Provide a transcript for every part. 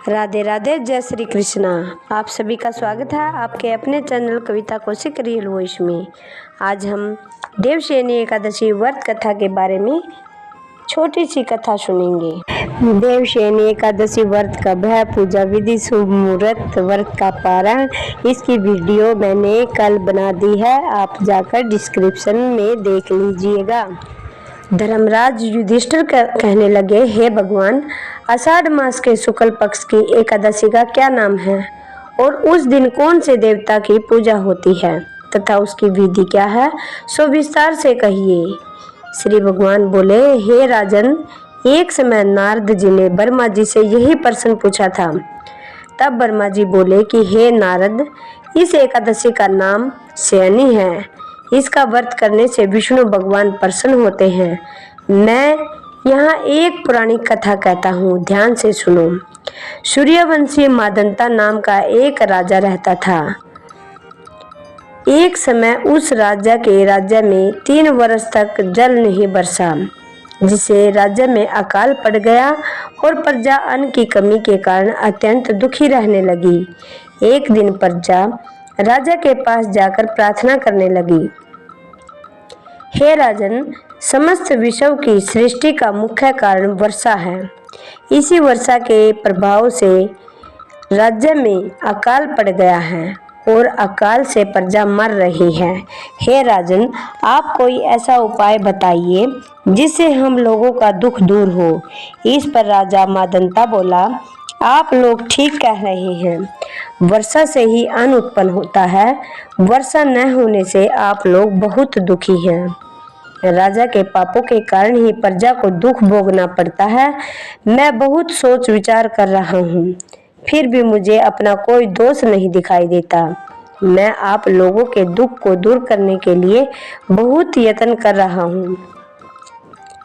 राधे राधे, जय श्री कृष्णा। आप सभी का स्वागत है आपके अपने चैनल कविता कौशिक रियल वॉइस में। आज हम देवशयनी एकादशी व्रत कथा के बारे में छोटी सी कथा सुनेंगे। देवशयनी एकादशी व्रत कब है, पूजा विधि, शुभ मुहूर्त, व्रत का पारण, इसकी वीडियो मैंने कल बना दी है, आप जाकर डिस्क्रिप्शन में देख लीजिएगा। धर्मराज युधिष्ठिर कहने लगे, हे भगवान, आषाढ़ मास के शुक्ल पक्ष की एकादशी का क्या नाम है और उस दिन कौन से देवता की पूजा होती है तथा उसकी विधि क्या है, सो विस्तार से कहिए। श्री भगवान बोले, हे राजन, एक समय नारद जी ने ब्रह्मा जी से यही प्रश्न पूछा था। तब ब्रह्मा जी बोले कि हे नारद, इस एकादशी का नाम शयनी है। इसका व्रत करने से विष्णु भगवान प्रसन्न होते हैं। मैं यहाँ एक पौराणिक कथा कहता हूँ, ध्यान से सुनो। सूर्यवंशी मादंता नाम का एक राजा रहता था। एक समय उस राजा के राज्य में 3 वर्ष तक जल नहीं बरसा, जिससे राज्य में अकाल पड़ गया और प्रजा अन्न की कमी के कारण अत्यंत दुखी रहने लगी। एक दिन प्रजा राजा के पास जाकर प्रार्थना करने लगी, हे राजन, समस्त विश्व की सृष्टि का मुख्य कारण वर्षा है। इसी वर्षा के प्रभाव से राज्य में अकाल पड़ गया है और अकाल से प्रजा मर रही है। हे राजन, आप कोई ऐसा उपाय बताइए जिससे हम लोगों का दुख दूर हो। इस पर राजा मादंता बोला, आप लोग ठीक कह रहे हैं, वर्षा से ही अन्न उत्पन्न होता है। वर्षा न होने से आप लोग बहुत दुखी हैं। राजा के पापों के कारण ही प्रजा को दुख भोगना पड़ता है। मैं बहुत सोच विचार कर रहा हूँ, फिर भी मुझे अपना कोई दोष नहीं दिखाई देता। मैं आप लोगों के दुख को दूर करने के लिए बहुत यत्न कर रहा हूँ।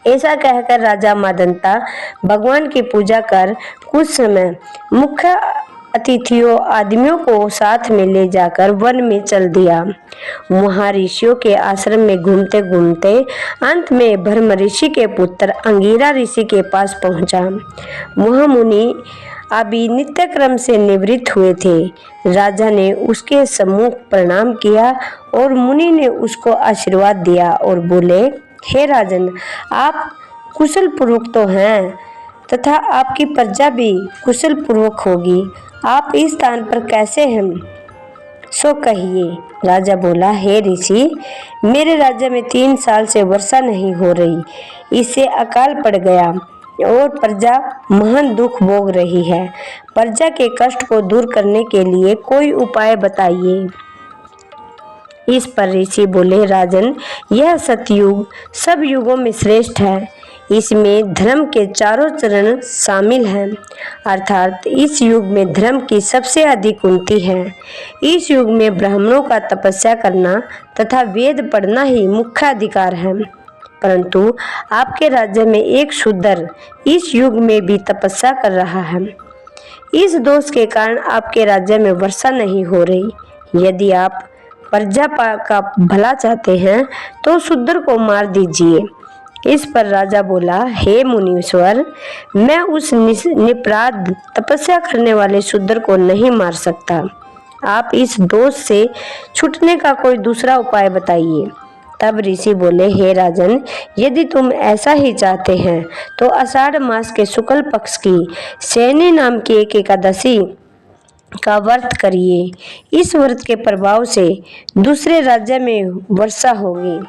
ऐसा कहकर राजा मादंता भगवान की पूजा कर कुछ समय मुख्य अतिथियों आदमियों को साथ में ले जाकर वन में चल दिया। वहाँ ऋषियों के आश्रम में घूमते घूमते अंत में ब्रह्म ऋषि के पुत्र अंगिरा ऋषि के पास पहुँचा। वह मुनि अभी नित्य क्रम से निवृत्त हुए थे। राजा ने उसके सम्मुख प्रणाम किया और मुनि ने उसको आशीर्वाद दिया और बोले, हे राजन, आप कुशल पूर्वक तो हैं तथा आपकी प्रजा भी कुशल पूर्वक होगी। आप इस स्थान पर कैसे हैं, सो कहिए। राजा बोला, हे ऋषि, मेरे राज्य में 3 साल से वर्षा नहीं हो रही, इससे अकाल पड़ गया और प्रजा महान दुख भोग रही है। प्रजा के कष्ट को दूर करने के लिए कोई उपाय बताइए। इस पर ऋषि बोले, राजन, यह सतयुग सब युगों में श्रेष्ठ है। इसमें धर्म के चारों चरण शामिल हैं, अर्थात इस युग में धर्म की सबसे अधिक उन्नति है। इस युग में ब्राह्मणों का तपस्या करना तथा वेद पढ़ना ही मुख्य अधिकार है। परंतु आपके राज्य में एक शूद्र इस युग में भी तपस्या कर रहा है। इस दोष के कारण आपके राज्य में वर्षा नहीं हो रही। यदि आप प्रजा का भला चाहते हैं तो शूद्र को मार दीजिए। इस पर राजा बोला, हे मुनीश्वर, मैं उस निपराध तपस्या करने वाले शूद्र को नहीं मार सकता। आप इस दोष से छूटने का कोई दूसरा उपाय बताइए। तब ऋषि बोले, हे राजन, यदि तुम ऐसा ही चाहते हैं तो आषाढ़ मास के शुक्ल पक्ष की शयनी नाम की एक एकादशी का व्रत करिए। इस व्रत के प्रभाव से दूसरे राज्य में वर्षा होगी।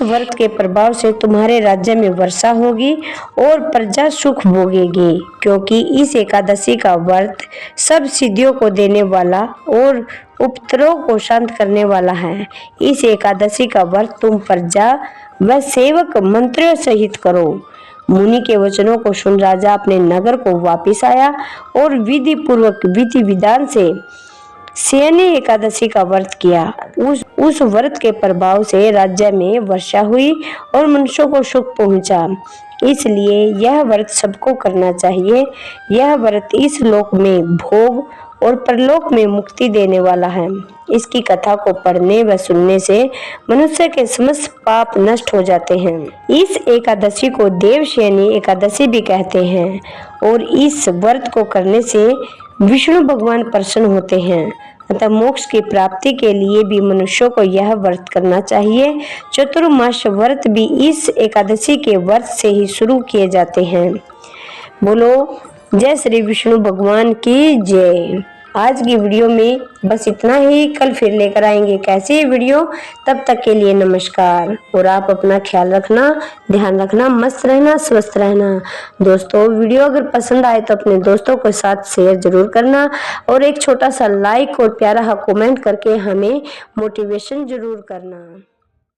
व्रत के प्रभाव से तुम्हारे राज्य में वर्षा होगी और प्रजा सुख भोगेगी, क्योंकि इस एकादशी का व्रत सब सिद्धियों को देने वाला और उपद्रव को शांत करने वाला है। इस एकादशी का व्रत तुम प्रजा व सेवक मंत्रियों सहित करो। मुनि के वचनों को सुन राजा अपने नगर को वापिस आया और विधि पूर्वक विधि विधान से शयनी एकादशी का व्रत किया। उस व्रत के प्रभाव से राज्य में वर्षा हुई और मनुष्यों को सुख पहुंचा। इसलिए यह व्रत सबको करना चाहिए। यह व्रत इस लोक में भोग और परलोक में मुक्ति देने वाला है। इसकी कथा को पढ़ने व सुनने से मनुष्य के समस्त पाप नष्ट हो जाते हैं। इस एकादशी को देवशयनी एकादशी भी कहते हैं और इस व्रत को करने से विष्णु भगवान प्रसन्न होते हैं। अतः मोक्ष की प्राप्ति के लिए भी मनुष्यों को यह व्रत करना चाहिए। चतुर्मास व्रत भी इस एकादशी के व्रत से ही शुरू किए जाते हैं। बोलो जय श्री विष्णु भगवान की जय। आज की वीडियो में बस इतना ही। कल फिर लेकर आएंगे कैसी है वीडियो। तब तक के लिए नमस्कार और आप अपना ख्याल रखना, ध्यान रखना, मस्त रहना, स्वस्थ रहना। दोस्तों वीडियो अगर पसंद आए तो अपने दोस्तों के साथ शेयर जरूर करना और एक छोटा सा लाइक और प्यारा कमेंट करके हमें मोटिवेशन जरूर करना।